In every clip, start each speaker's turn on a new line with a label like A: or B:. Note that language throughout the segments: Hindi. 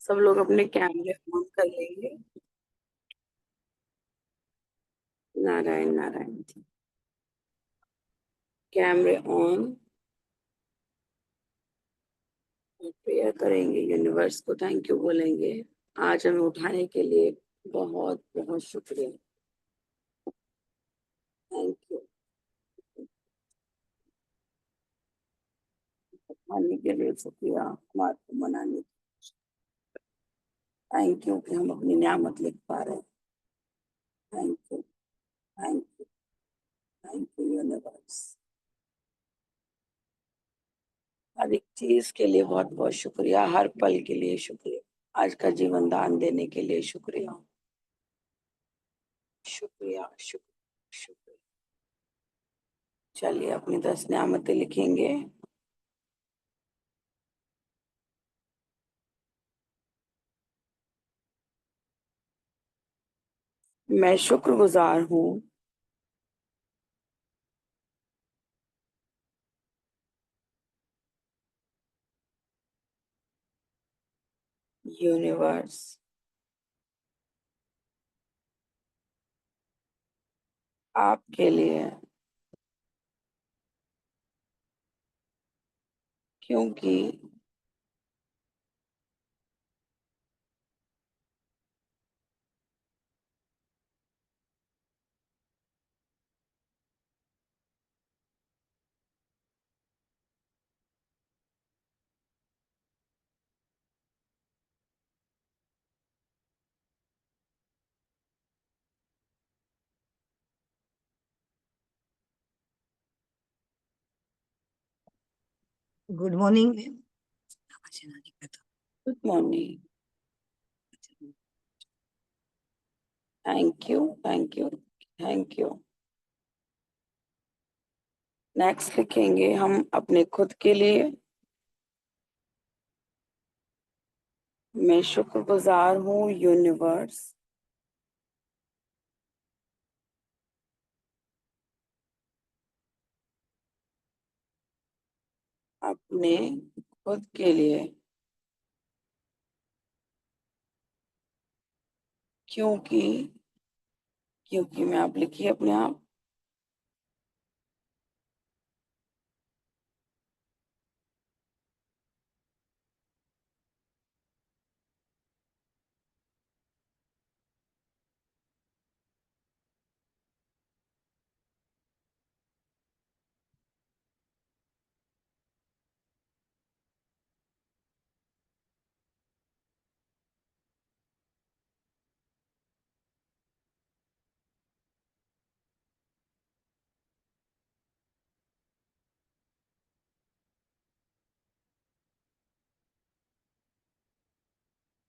A: सब लोग अपने कैमरे ऑन कर लेंगे। नारायण नारायण। कैमरे ऑन। प्रेयर करेंगे, यूनिवर्स को थैंक यू बोलेंगे। आज हमें उठाने के लिए बहुत बहुत शुक्रिया। Thank you. उठाने के लिए शुक्रिया, हमारे को मनाने। थैंक यू कि हम अपनी नियामत लिख पा रहे हैं। Thank you. Thank you. Thank you universe. हर एक चीज के लिए बहुत बहुत शुक्रिया, हर पल के लिए शुक्रिया, आज का जीवन दान देने के लिए शुक्रिया। शुक्रिया शुक्रिया शुक्रिया। चलिए अपनी 10 नियामतें लिखेंगे। मैं शुक्रगुजार हूँ यूनिवर्स आपके लिए, क्योंकि
B: good morning ma'am.
A: Good morning. Thank you thank you thank you. Next लिखेंगे हम अपने खुद के लिए। मैं शुक्रगुजार हूँ यूनिवर्स अपने खुद के लिए, क्योंकि क्योंकि मैं, आप लिखिए अपने आप।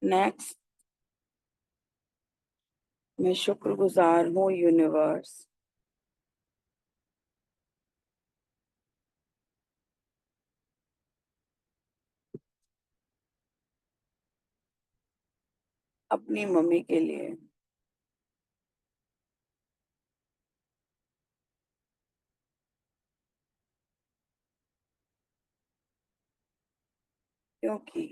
A: नेक्स्ट, मैं शुक्रगुजार हूँ यूनिवर्स अपनी मम्मी के लिए, क्योंकि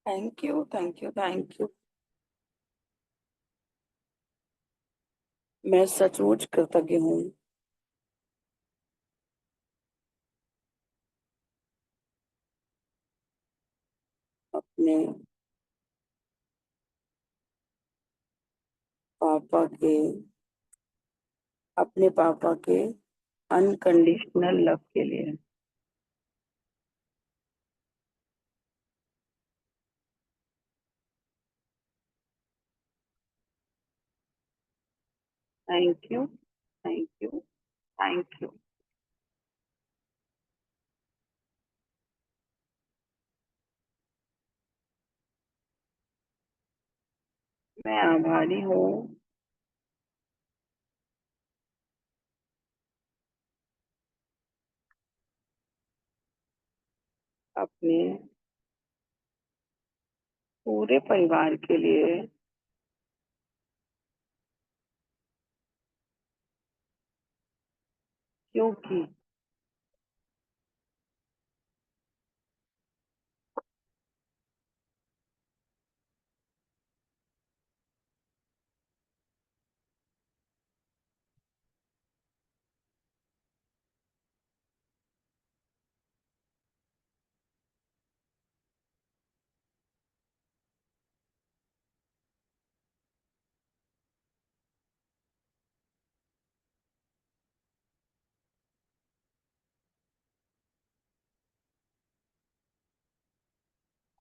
A: thank you thank you thank you. मैं सचमुच कृतज्ञ हूँ अपने पापा के, अपने पापा के अनकंडीशनल लव के लिए। Thank you thank you thank you. मैं आभारी हूँ अपने पूरे परिवार के लिए क्योंकि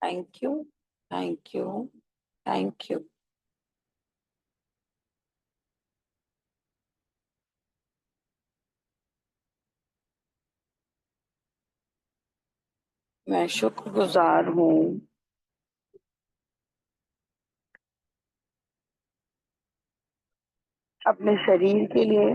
A: thank you, thank you, thank you. मैं शुक्रगुजार हूँ अपने शरीर के लिए,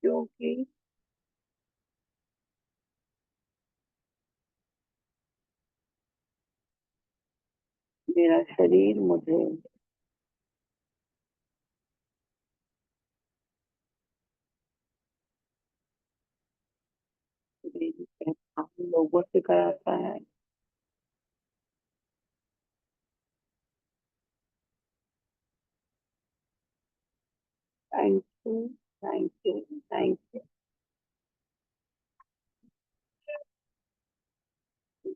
A: क्योंकि मेरा शरीर मुझे मेरी पहचान लोगों से कराता है। Thank you, thank you, thank you.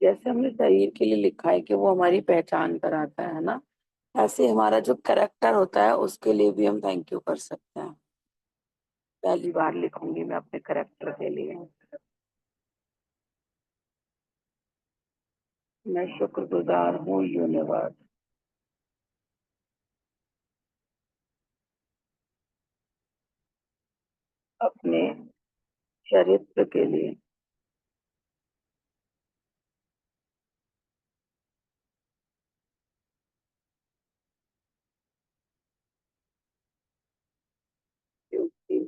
A: जैसे हमने शरीर के लिए लिखा है कि वो हमारी पहचान कराता है ना, ऐसे हमारा जो करेक्टर होता है उसके लिए भी हम थैंक यू कर सकते हैं। पहली बार लिखूंगी मैं अपने करेक्टर के लिए। मैं शुक्रगुजार हूँ यूनिवर्स अपने चरित्र के लिए, क्योंकि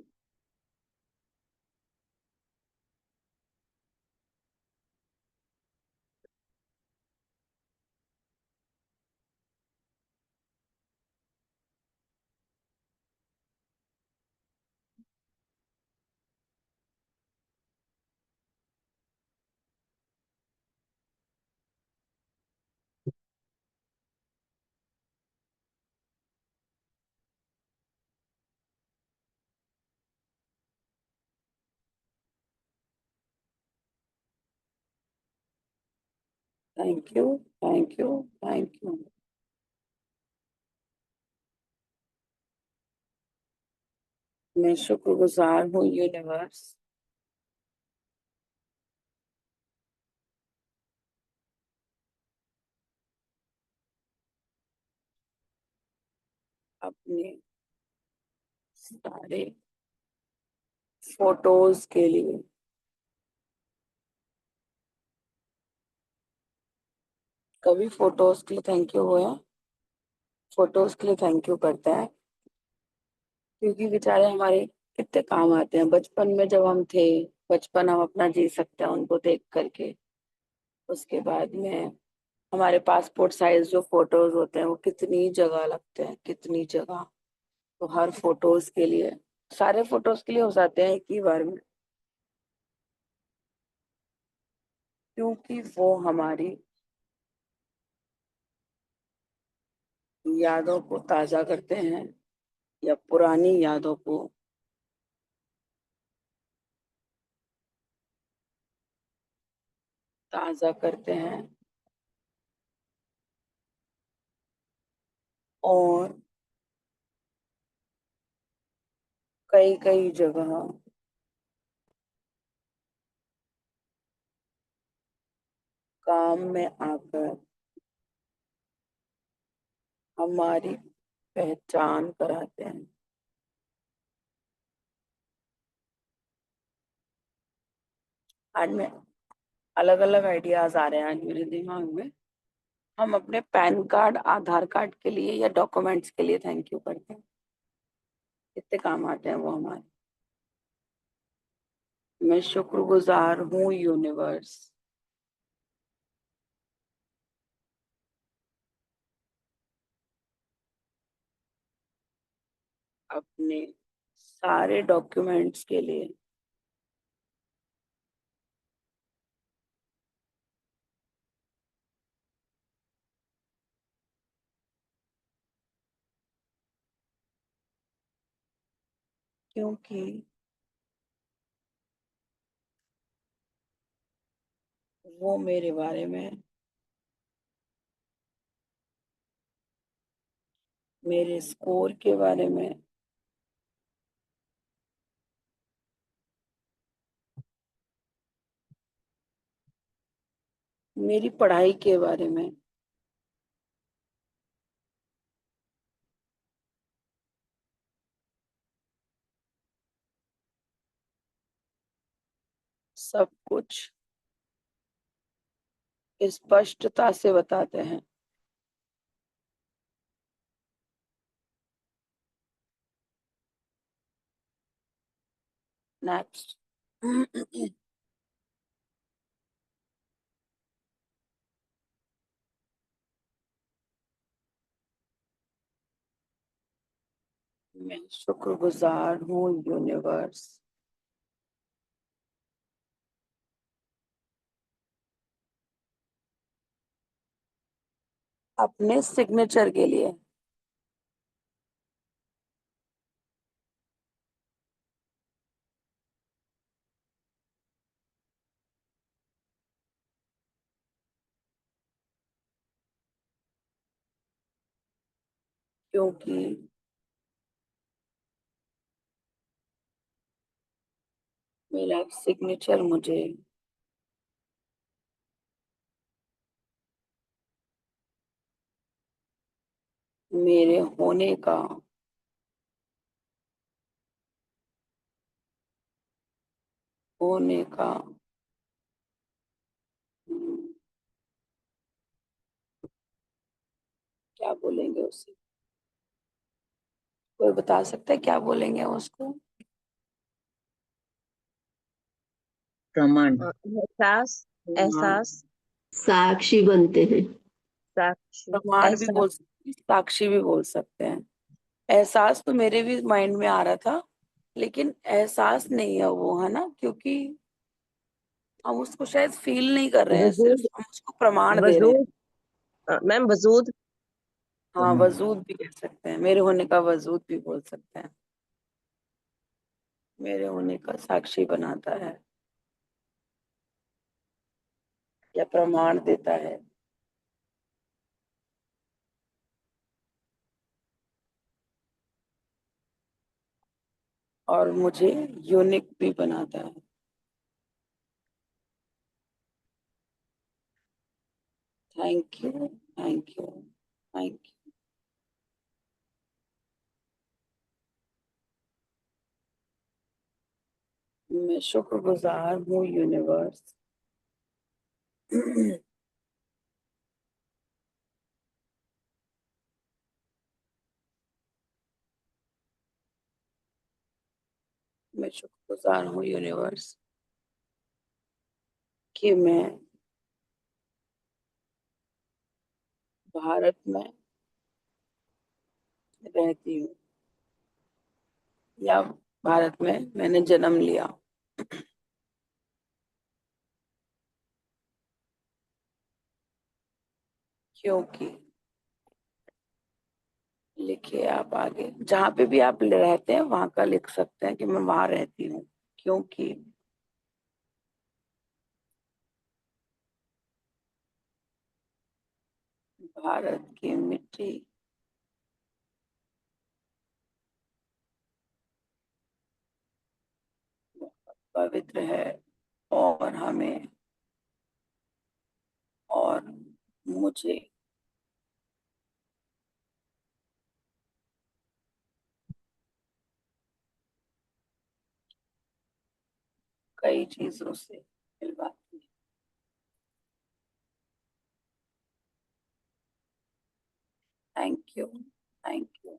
A: thank you, thank you, thank you. मैं शुक्रगुजार हूँ यूनिवर्स अपने सारे फोटोज के लिए। कभी फोटोज के लिए थैंक यू हुआ? फोटोज के लिए थैंक यू करते हैं क्योंकि बेचारे हमारे कितने काम आते हैं। बचपन में जब हम थे, बचपन हम अपना जी सकते हैं उनको देख करके। उसके बाद में हमारे पासपोर्ट साइज जो फोटोज होते हैं वो कितनी जगह लगते हैं, कितनी जगह। तो हर फोटोज के लिए, सारे फोटोज के लिए हो जाते हैं एक ही बार में, क्योंकि वो हमारी यादों को ताजा करते हैं या पुरानी यादों को ताजा करते हैं। और कई कई जगह काम में आकर हमारी पहचान कराते हैं। आज मैं अलग अलग आइडियाज आ रहे हैं आज मेरे दिमाग में। हम अपने पैन कार्ड, आधार कार्ड के लिए या डॉक्यूमेंट्स के लिए थैंक यू करते हैं। कितने काम आते हैं वो हमारे। मैं शुक्रगुजार हूँ यूनिवर्स, अपने सारे डॉक्यूमेंट्स के लिए। क्योंकि वो मेरे बारे में, मेरे स्कोर के बारे में, मेरी पढ़ाई के बारे में, सब कुछ स्पष्टता से बताते हैं। नेक्स्ट। मैं शुक्रगुजार हूँ यूनिवर्स, अपने सिग्नेचर के लिए। क्योंकि मेरा सिग्नेचर मुझे मेरे होने का हम्म, क्या बोलेंगे उसे? कोई बता सकता है क्या बोलेंगे उसको?
C: प्रमाण।
D: एहसास।
A: प्रमाण।
D: एहसास।
E: साक्षी बनते हैं।
D: साक्षी।
A: प्रमाण भी
D: एहसास।
A: बोल सकते हैं, साक्षी भी बोल सकते हैं। एहसास तो मेरे भी माइंड में आ रहा था, लेकिन एहसास नहीं है वो, है ना? क्योंकि हम उसको शायद फील नहीं कर रहे हैं, सिर्फ
D: वजूद।
A: हम उसको प्रमाण दे रहे हैं।
D: वजूद। मैम वजूद।
A: हाँ, वजूद भी कह सकते हैं, मेरे होने का वजूद भी बोल सकते हैं। मेरे होने का साक्षी बनाता है या प्रमाण देता है। और मुझे यूनिक भी बनाता है। Thank you, thank you, thank you. मैं शुक्रगुजार हूँ यूनिवर्स। मैं शुक्रगुजार हूँ यूनिवर्स कि मैं भारत में रहती हूँ, या भारत में मैंने जन्म लिया। क्योंकि, लिखिए आप आगे, जहाँ पे भी आप रहते हैं वहां का लिख सकते हैं कि मैं वहां रहती हूँ। क्योंकि भारत की मिट्टी पवित्र है, और हमें और मुझे कई चीजों से मिलवाती है। Thank you, thank you,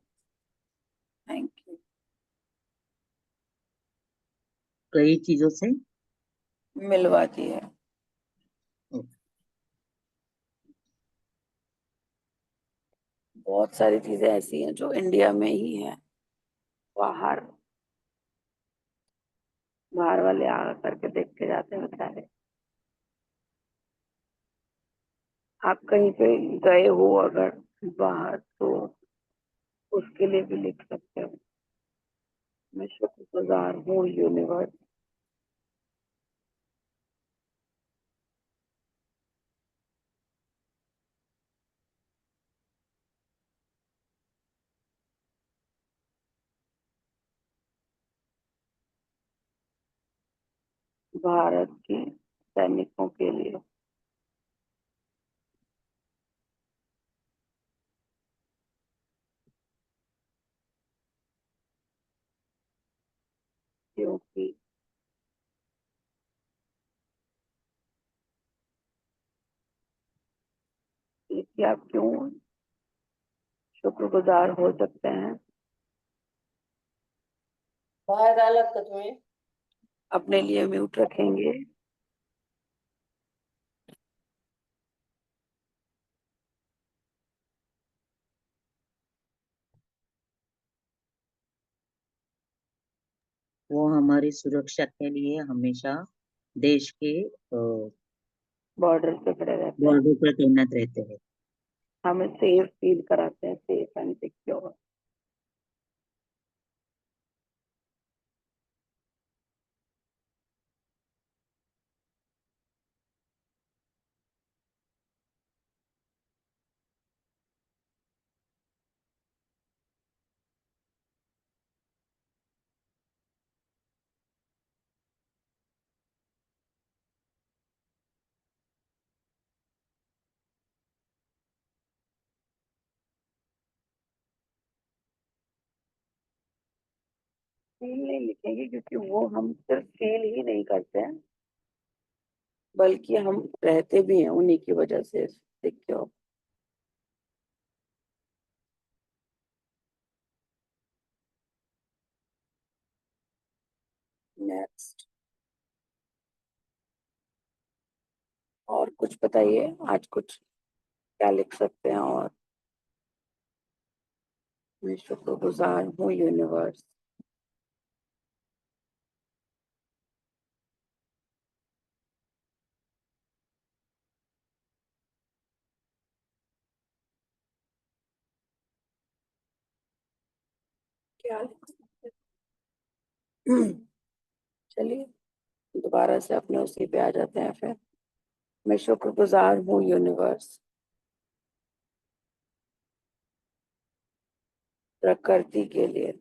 A: thank you.
C: कई चीजों से
A: मिलवाती है। बहुत सारी चीजें ऐसी हैं जो इंडिया में ही है, बाहर बाहर वाले आ करके देख के जाते हैं बेचारे। आप कहीं पे गए हो अगर बाहर, तो उसके लिए भी लिख सकते हो। मैं शुक्रगुजार हूँ यूनिवर्स। भारत की सैनिकों के लिए, क्योंकि इसकी आप क्यों शुक्रगुजार हो सकते हैं?
D: बाहर अलग तुम्हें
A: अपने लिए म्यूट रखेंगे।
C: वो हमारी सुरक्षा के लिए हमेशा देश के
A: बॉर्डर पे खड़े रहते हैं,
C: बॉर्डर पर तैनात रहते हैं।
A: हमें सेफ फील कराते हैं, सेफ एंड सिक्योर। फील नहीं लिखेंगे क्योंकि वो हम सिर्फ फील ही नहीं करते हैं, बल्कि हम रहते भी हैं उन्हीं की वजह से सिक्योर। नेक्स्ट, और कुछ बताइए, आज कुछ क्या लिख सकते हैं? और मैं शुक्रगुजार हूँ यूनिवर्स। क्या लिख सकते हैं? चलिए दोबारा से अपने उसी पे आ जाते हैं फिर। मैं शुक्रगुजार हूँ यूनिवर्स, प्रकृति के लिए।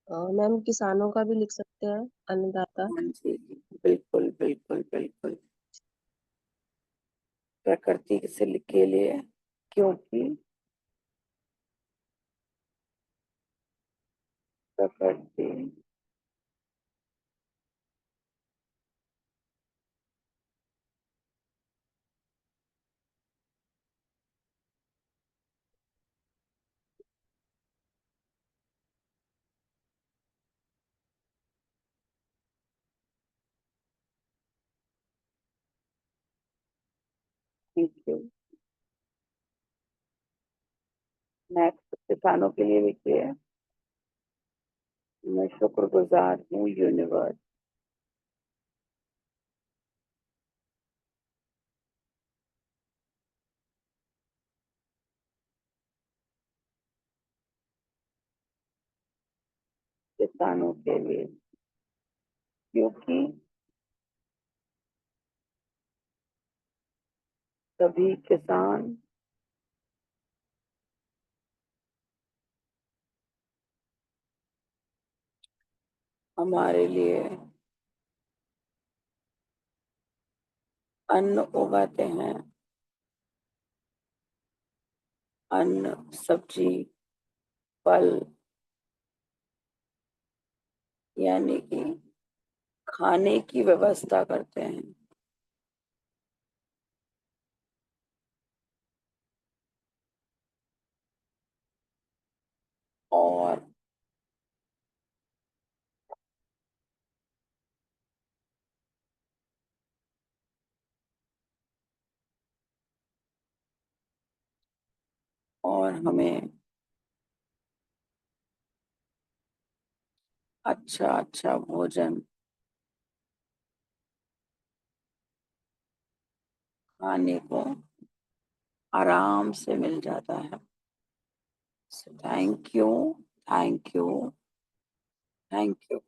D: मैम किसानों का भी लिख सकते हैं, अन्नदाता।
A: हाँ जी, बिल्कुल बिल्कुल बिल्कुल। प्रकृति के लिए, क्योंकि प्रकृति थैंक यू। नेक्स्ट, किसानों के लिए लिखिए। मैं शुक्रगुजार हूँ यूनिवर्स, किसानों के लिए, क्योंकि सभी किसान हमारे लिए अन्न उगाते हैं। अन्न, सब्जी, फल, यानी कि खाने की व्यवस्था करते हैं। और हमें अच्छा अच्छा भोजन खाने को आराम से मिल जाता है। Thank you, thank you, thank you.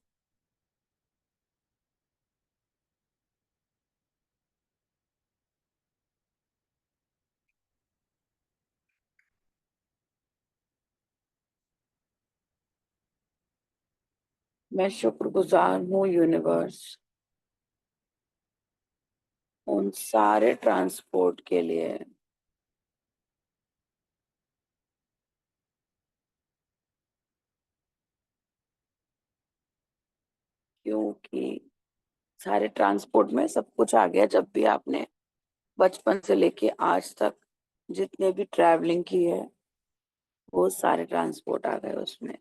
A: मैं शुक्रगुजार हूँ यूनिवर्स उन सारे ट्रांसपोर्ट के लिए क्योंकि सारे ट्रांसपोर्ट में सब कुछ आ गया। जब भी आपने बचपन से लेके आज तक जितने भी ट्रैवलिंग की है वो सारे ट्रांसपोर्ट आ गए उसमें।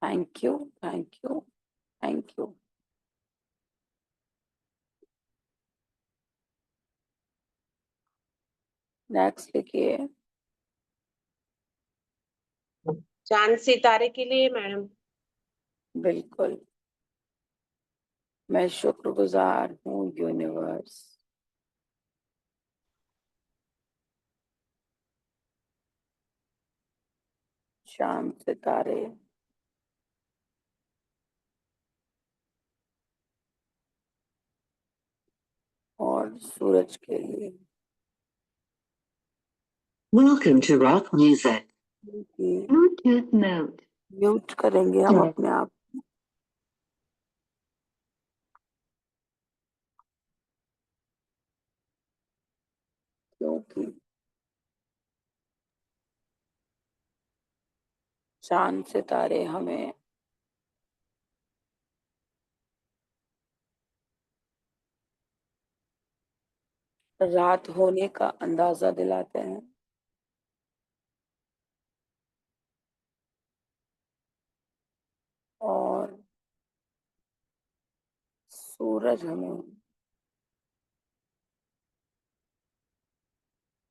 A: Thank you, thank you, thank you. Next लिखिए।
D: चांद सितारे के लिए मैडम।
A: बिल्कुल। मैं शुक्रगुजार हूँ यूनिवर्स चांद सितारे और सूरज के लिए
E: Welcome to rock music.
A: कि
E: Bluetooth mode.
A: म्यूट करेंगे हम अपने आप क्योंकि चांद सितारे हमें रात होने का अंदाजा दिलाते हैं और सूरज हमें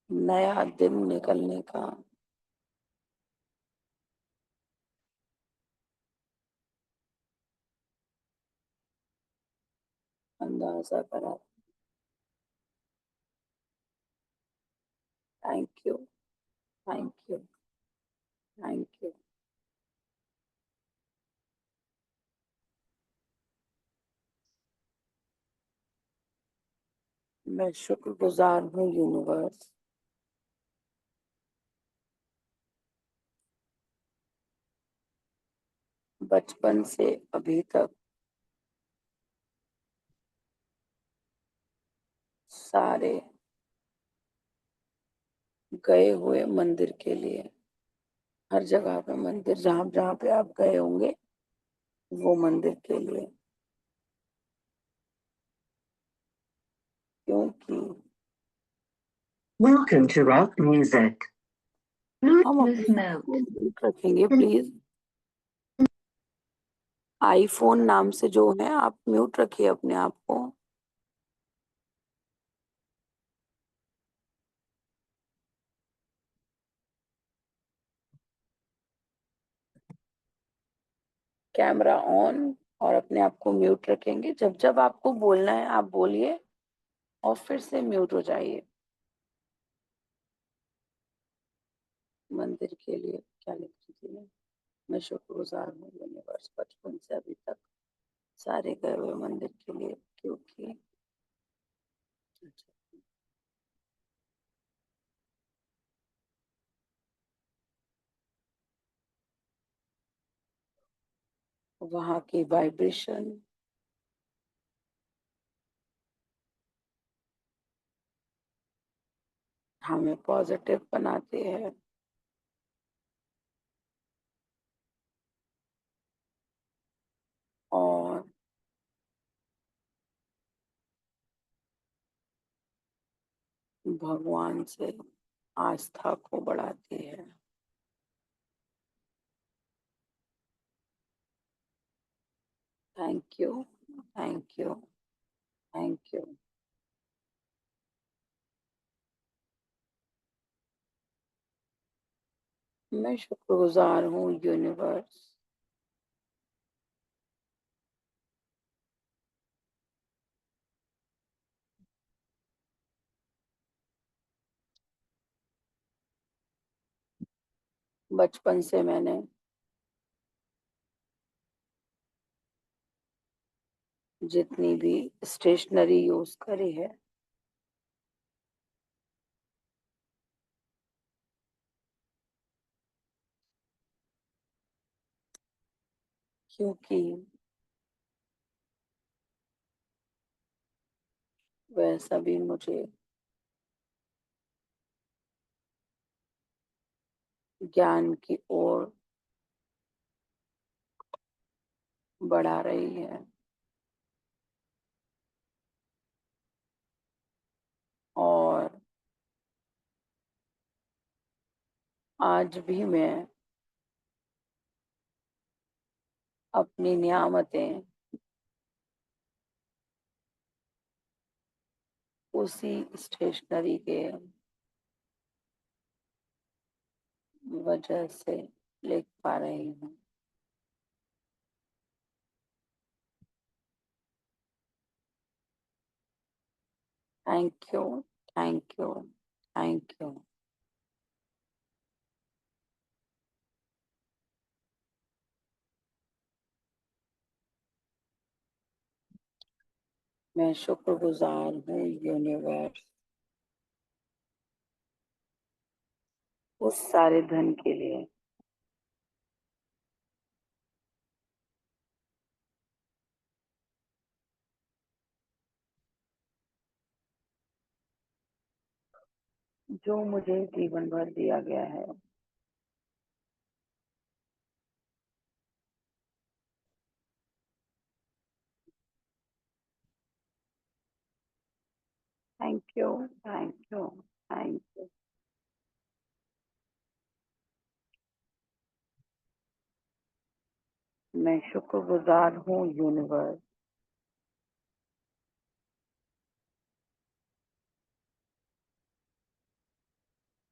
A: नया दिन निकलने का अंदाजा करा। Thank you, thank you, thank you. मैं शुक्रगुजार हूँ यूनिवर्स बचपन से अभी तक सारे गए हुए मंदिर के लिए। हर जगह पे मंदिर जहाँ जहाँ पे आप गए होंगे वो मंदिर के लिए क्योंकि
E: Welcome to rock music.
A: हम
E: Bluetooth
A: अपने आप
E: mode.
A: को म्यूट रखेंगे प्लीज। आईफोन नाम से जो है आप म्यूट रखिए अपने आप को। कैमरा ऑन और अपने आप को म्यूट रखेंगे। जब जब आपको बोलना है आप बोलिए और फिर से म्यूट हो जाइए। मंदिर के लिए क्या लिख रही थी मैं शुक्रगुजार हूँ यूनिवर्स बचपन से अभी तक सारे गए हुए मंदिर के लिए क्योंकि वहाँ की वाइब्रेशन हमें पॉजिटिव बनाती है। और भगवान से आस्था को बढ़ाती है। Thank you, thank you, thank you. मैं शुक्रगुजार हूँ यूनिवर्स, बचपन से मैंने जितनी भी स्टेशनरी यूज करी है, क्योंकि वह सभी मुझे ज्ञान की ओर बढ़ा रही है। और आज भी मैं अपनी नियामतें उसी स्टेशनरी के वजह से लिख पा रही हूँ। Thank you, thank you, thank you. मैं शुक्रगुजार हूँ यूनिवर्स उस सारे धन के लिए जो मुझे जीवन भर दिया गया है। Thank you, thank you, thank you. मैं शुक्रगुजार हूँ यूनिवर्स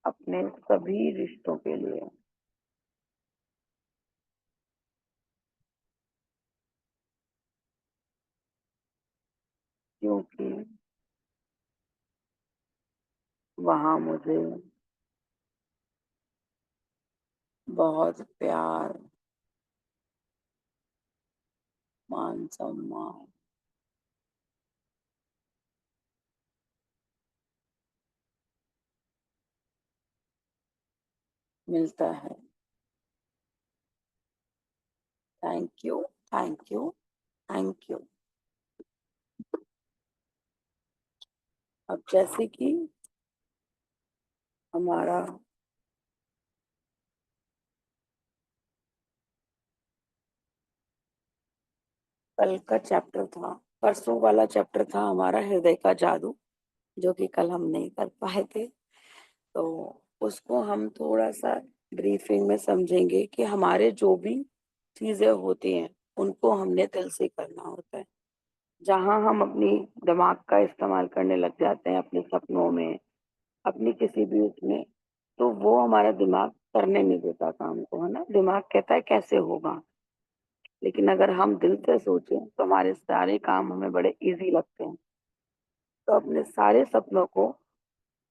A: अपने सभी रिश्तों के लिए, क्योंकि वहाँ मुझे बहुत प्यार, मान सम्मान मिलता है। Thank you, thank you, thank you. अब जैसे कि हमारा कल का चैप्टर था, परसों वाला चैप्टर था हमारा हृदय का जादू, जो कि कल हम नहीं कर पाए थे। तो उसको हम थोड़ा सा ब्रीफिंग में समझेंगे कि हमारे जो भी चीजें होती हैं उनको हमने दिल से करना होता है। जहाँ हम अपनी दिमाग का इस्तेमाल करने लग जाते हैं अपने सपनों में, अपनी किसी भी उसमें, तो वो हमारा दिमाग करने नहीं देता काम को, है ना। दिमाग कहता है कैसे होगा, लेकिन अगर हम दिल से सोचें तो हमारे सारे काम हमें बड़े इजी लगते हैं। तो अपने सारे सपनों को,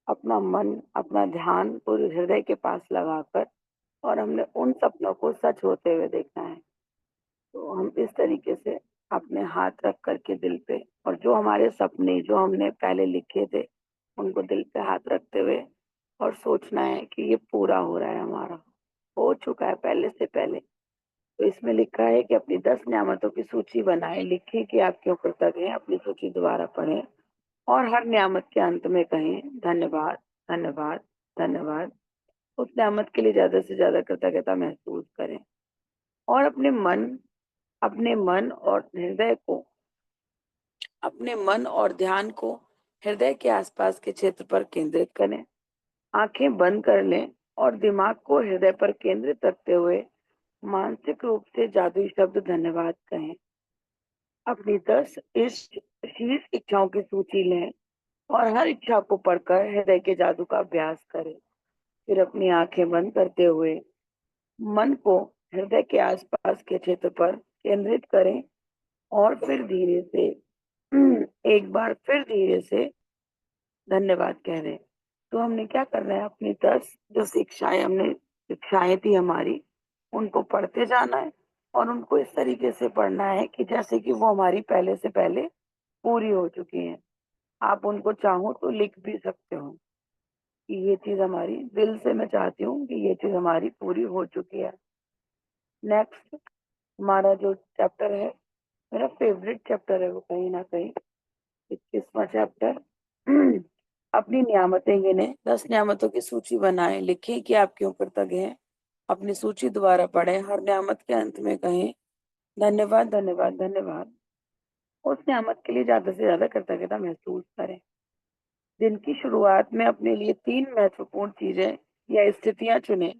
A: अपना मन, अपना ध्यान पूरे हृदय के पास लगाकर और हमने उन सपनों को सच होते हुए देखना है। तो हम इस तरीके से अपने हाथ रख करके दिल पे, और जो हमारे सपने जो हमने पहले लिखे थे उनको दिल पे हाथ रखते हुए और सोचना है कि ये पूरा हो रहा है, हमारा हो चुका है पहले से पहले। तो इसमें लिखा है कि अपनी 10 नियामतों की सूची बनाएं, लिखें कि आप क्यों कृतज्ञ हैं, अपनी सूची दोबारा पढ़ें और हर नियामत के अंत में कहें धन्यवाद, धन्यवाद, धन्यवाद। उस नेमत के लिए ज्यादा से ज्यादा कृतज्ञता महसूस करें और अपने मन और हृदय को अपने मन और ध्यान को हृदय के आसपास के क्षेत्र पर केंद्रित करें। आंखें बंद कर लें और दिमाग को हृदय पर केंद्रित रखते हुए मानसिक रूप से जादुई शब्द धन्यवाद कहें। अपनी 10 शीर्ष इच्छाओं की सूची लें और हर इच्छा को पढ़कर हृदय के जादू का अभ्यास करें। फिर अपनी आंखें बंद करते हुए मन को हृदय के आसपास के क्षेत्र पर केंद्रित करें और फिर धीरे से एक बार फिर धीरे से धन्यवाद कह रहे हैं। तो हमने क्या करना है, अपनी 10 जो शिक्षाएं थी हमारी, उनको पढ़ते जाना है और उनको इस तरीके से पढ़ना है कि जैसे कि वो हमारी पहले से पहले पूरी हो चुकी हैं। आप उनको चाहो तो लिख भी सकते हो कि ये चीज हमारी दिल से मैं चाहती हूँ कि ये चीज हमारी पूरी हो चुकी है। नेक्स्ट हमारा जो चैप्टर है, मेरा फेवरेट चैप्टर है वो कहीं ना कहीं 21वां चैप्टर। अपनी नियामतें गिने, 10 नियामतों की सूची बनाएं, लिखें कि आप क्यों कृतज्ञ हैं। अपनी सूची दोबारा पढ़ें, हर नियामत के अंत में कहें धन्यवाद, धन्यवाद, धन्यवाद। उस नियामत के लिए ज्यादा से ज्यादा कृतज्ञता महसूस करें। दिन की शुरुआत में अपने लिए 3 महत्वपूर्ण चीजें या स्थितियां चुनें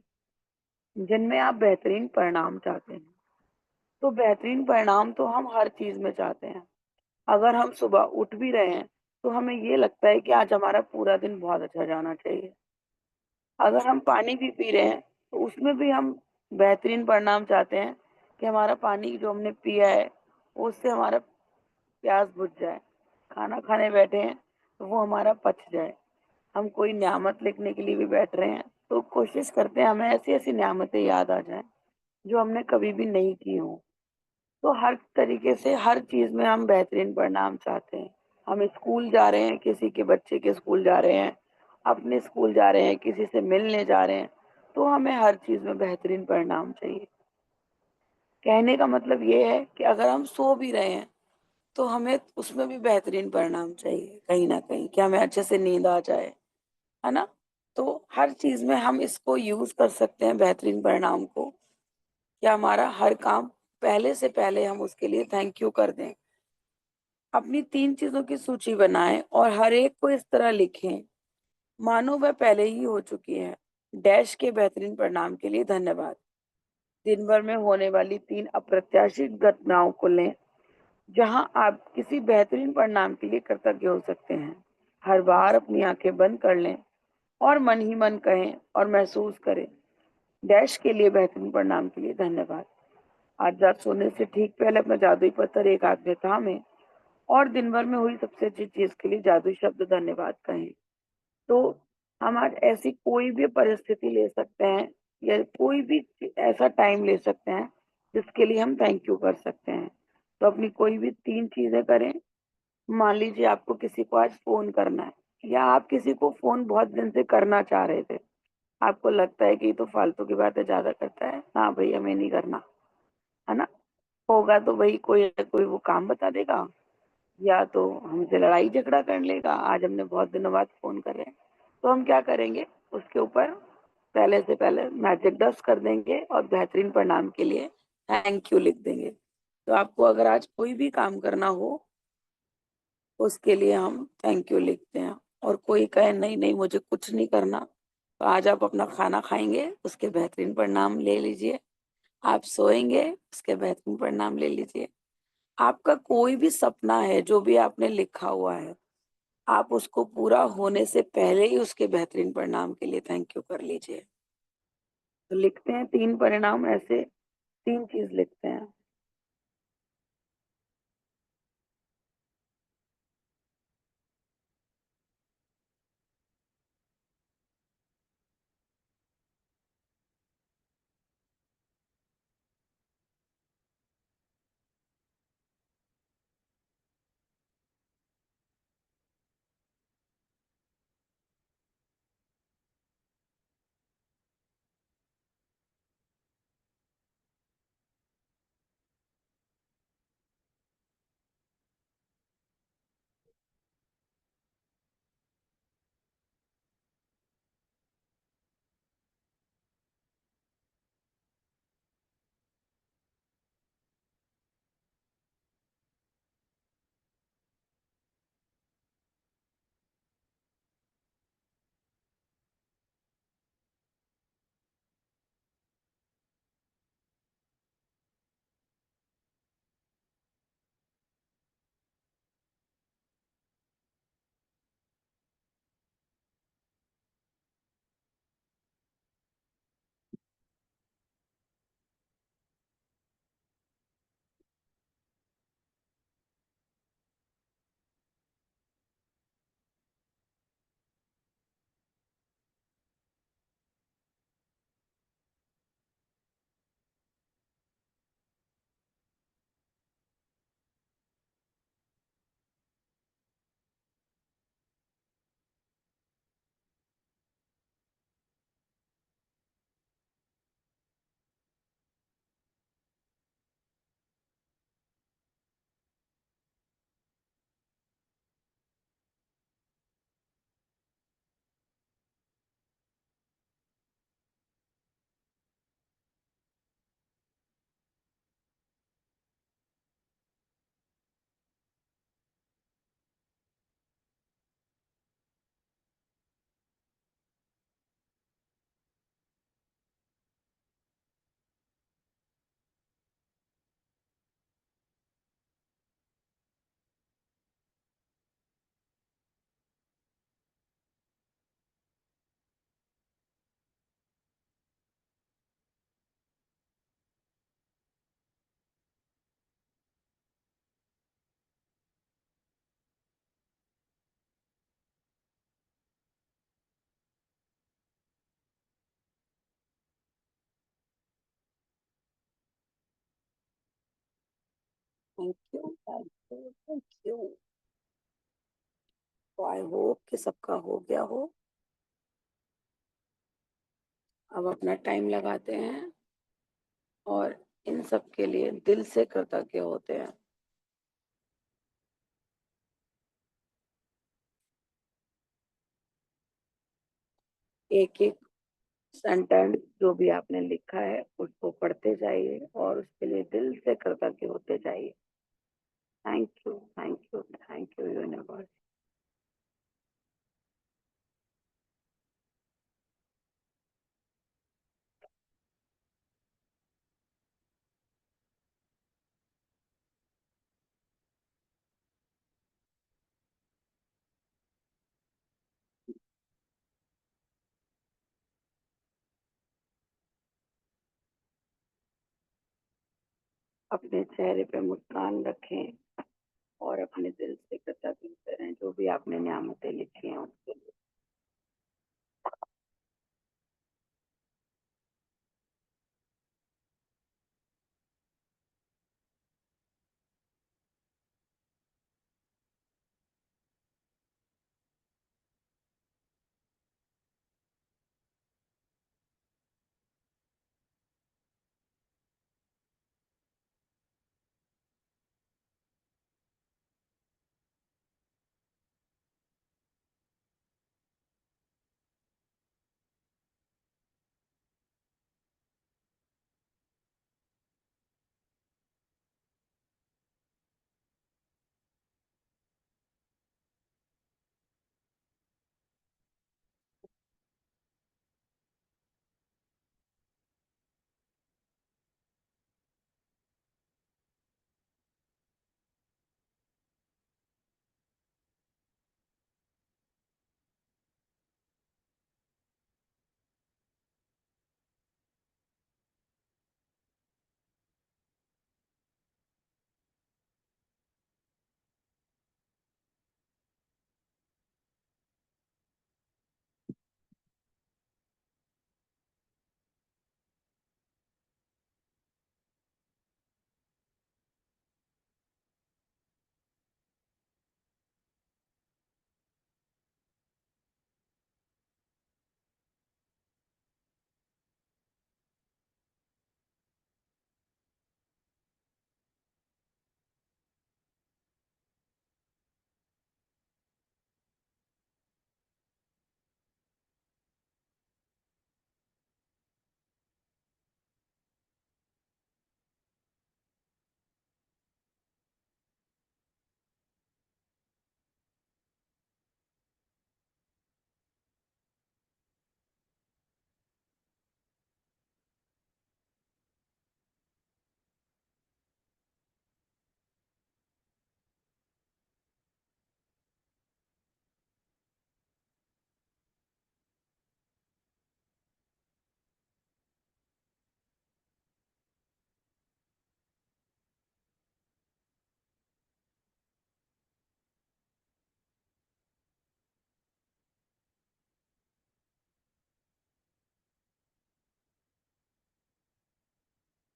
A: जिनमें आप बेहतरीन परिणाम चाहते हैं। तो बेहतरीन परिणाम तो हम हर चीज में चाहते हैं। अगर हम सुबह उठ भी रहे हैं तो हमें ये लगता है कि आज हमारा पूरा दिन बहुत अच्छा जाना चाहिए। अगर हम पानी भी पी रहे हैं तो उसमें भी हम बेहतरीन परिणाम चाहते हैं कि हमारा पानी जो हमने पिया है उससे हमारा प्यास बुझ जाए। खाना खाने बैठे हैं तो वो हमारा पच जाए। हम कोई नियामत लिखने के लिए भी बैठ रहे हैं तो कोशिश करते हैं हमें ऐसी ऐसी नियामतें याद आ जाएं जो हमने कभी भी नहीं की हो। तो हर तरीके से हर चीज में हम बेहतरीन परिणाम चाहते हैं। हम स्कूल जा रहे हैं, किसी के बच्चे के स्कूल जा रहे हैं, अपने स्कूल जा रहे हैं, किसी से मिलने जा रहे हैं, तो हमें हर चीज में बेहतरीन परिणाम चाहिए। कहने का मतलब ये है कि अगर हम सो भी रहे हैं तो हमें उसमें भी बेहतरीन परिणाम चाहिए कहीं ना कहीं, कि हमें अच्छे से नींद आ जाए, है ना। तो हर चीज में हम इसको यूज कर सकते हैं बेहतरीन परिणाम को, कि हमारा हर काम पहले से पहले हम उसके लिए थैंक यू कर दें। अपनी 3 चीजों की सूची बनाएं और हर एक को इस तरह लिखें मानो वह पहले ही हो चुकी है। डैश के बेहतरीन परिणाम के लिए धन्यवाद। दिन भर में होने वाली 3 अप्रत्याशित घटनाओं को लें जहां आप किसी बेहतरीन परिणाम के लिए कृतज्ञ हो सकते हैं। हर बार अपनी आंखें बंद कर लें और मन ही मन कहें और महसूस करें डैश के लिए बेहतरीन परिणाम के लिए धन्यवाद। आज रात सोने से ठीक पहले अपना जादुई पत्थर एक हाथ में थामें और दिन भर में हुई सबसे अच्छी चीज के लिए जादुई शब्द धन्यवाद कहें। तो हम आज ऐसी कोई भी परिस्थिति ले सकते हैं या कोई भी ऐसा टाइम ले सकते हैं जिसके लिए हम थैंक यू कर सकते हैं। तो अपनी कोई भी 3 चीजें करें। मान लीजिए आपको किसी को आज फोन करना है या आप किसी को फोन बहुत दिन से करना चाह रहे थे, आपको लगता है कि ये तो फालतू की बातें ज्यादा करता है, ना भाई हमें नहीं करना, है ना। होगा तो भाई कोई ना कोई वो काम बता देगा या तो हमसे लड़ाई झगड़ा कर लेगा। आज हमने बहुत दिनों बाद फोन कर रहे हैं तो हम क्या करेंगे, उसके ऊपर पहले से पहले मैजिक डस्ट कर देंगे और बेहतरीन परिणाम के लिए थैंक यू लिख देंगे। तो आपको अगर आज कोई भी काम करना हो उसके लिए हम थैंक यू लिखते हैं। और कोई कहे नहीं नहीं मुझे कुछ नहीं करना, तो आज आप अपना खाना खाएंगे उसके बेहतरीन परिणाम ले लीजिए। आप सोएंगे उसके बेहतरीन परिणाम ले लीजिए। आपका कोई भी सपना है जो भी आपने लिखा हुआ है, आप उसको पूरा होने से पहले ही उसके बेहतरीन परिणाम के लिए थैंक यू कर लीजिए। तो लिखते हैं 3 परिणाम, ऐसे 3 चीज लिखते हैं। Thank you, thank you, thank you. तो आई होप कि सबका हो गया हो। अब अपना टाइम लगाते हैं और इन सब के लिए दिल से कृतज्ञ होते हैं। एक एक सेंटेंस जो भी आपने लिखा है उसको पढ़ते जाइए और उसके लिए दिल से कृतज्ञ होते जाइए। Thank you, thank you, thank you universe. अपने चेहरे पे मुस्कान रखें और अपने दिल से कृतज्ञ करें जो भी आपने नियामतें लिखी हैं उसके लिए।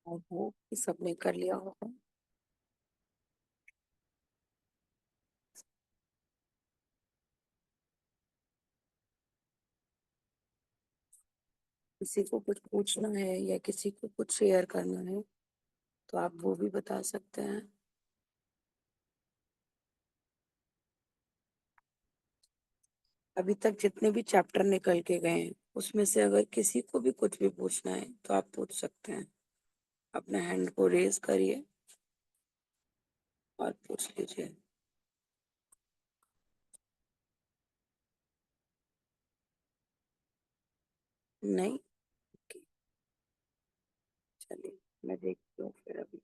A: और वो कि सबने कर लिया होगा। किसी को कुछ पूछना है या किसी को कुछ शेयर करना है तो आप वो भी बता सकते हैं। अभी तक जितने भी चैप्टर निकल के गए हैं उसमें से अगर किसी को भी कुछ भी पूछना है तो आप पूछ सकते हैं। अपने हैंड को रेज करिए और पूछ लीजिए। नहीं? Okay, चलिए मैं देखती हूँ फिर अभी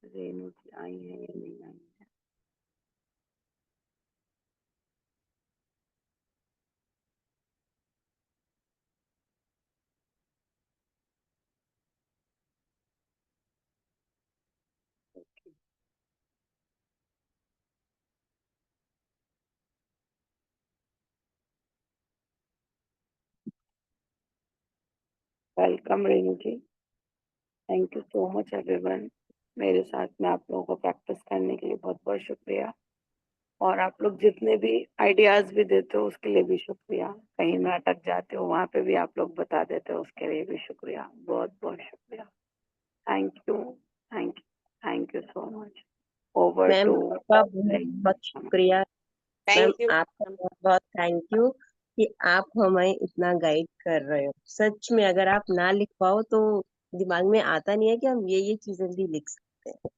A: रेनू जी आई है या नहीं आई है। Welcome Renu ji. Thank you so much everyone, मेरे साथ में आप लोगों को प्रैक्टिस करने के लिए बहुत बहुत शुक्रिया। और आप लोग जितने भी आइडियाज भी देते हो उसके लिए भी शुक्रिया। कहीं मैं अटक जाती हूँ वहां पे भी आप लोग बता देते हो, उसके लिए भी शुक्रिया, बहुत बहुत शुक्रिया। Thank you, thank you so much. ओवर
F: मैम
A: टू
F: आपका बहुत बहुत शुक्रिया। Ma'am
D: thank you.
F: आपका बहुत बहुत थैंक यू कि आप हमें इतना गाइड कर रहे हो। सच में अगर आप ना लिख पाओ तो दिमाग में आता नहीं है कि हम ये चीजें भी लिख सकते हैं।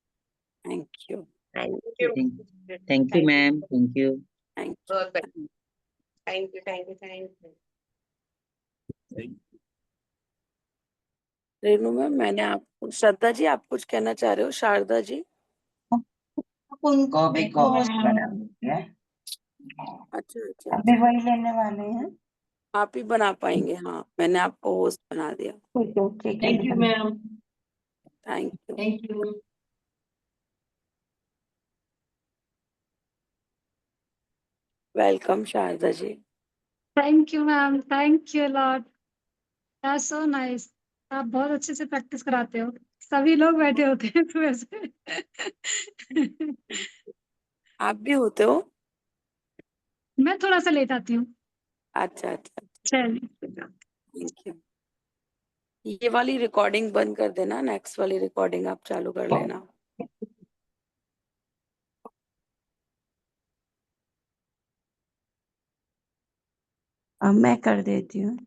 A: Thank you,
F: thank
D: Thank
F: you.
D: you.
C: Thank you, ma'am. Thank you.
A: Thank
D: बहुत बढ़िया। Thank you.
A: You. Renu ma'am, मैंने आपको, श्रद्धा जी आप कुछ कहना चाह रहे हो? शारदा जी?
B: उनको भी को होस्ट बना दिया,
A: अच्छा अच्छा
B: अभी
A: अच्छा,
B: वही लेने वाले हैं।
A: आप ही बना पाएंगे? हाँ, मैंने आपको होस्ट बना दिया।
B: ठीक है।
G: Thank you, ma'am.
A: Thank you.
G: Thank you.
A: Welcome Sharda ji.
H: Thank you ma'am, thank you lot, that's so nice. आप बहुत अच्छे से प्रैक्टिस कराते हो, सभी लोग बैठे होते हैं सुबह से।
A: आप भी होते हो?
H: मैं थोड़ा सा लेट आती हूँ।
A: अच्छा अच्छा,
H: चलिए,
A: थैंक यू। ये वाली रिकॉर्डिंग बंद कर देना, नेक्स्ट वाली रिकॉर्डिंग आप चालू कर लेना।
B: अब मैं कर देती हूँ।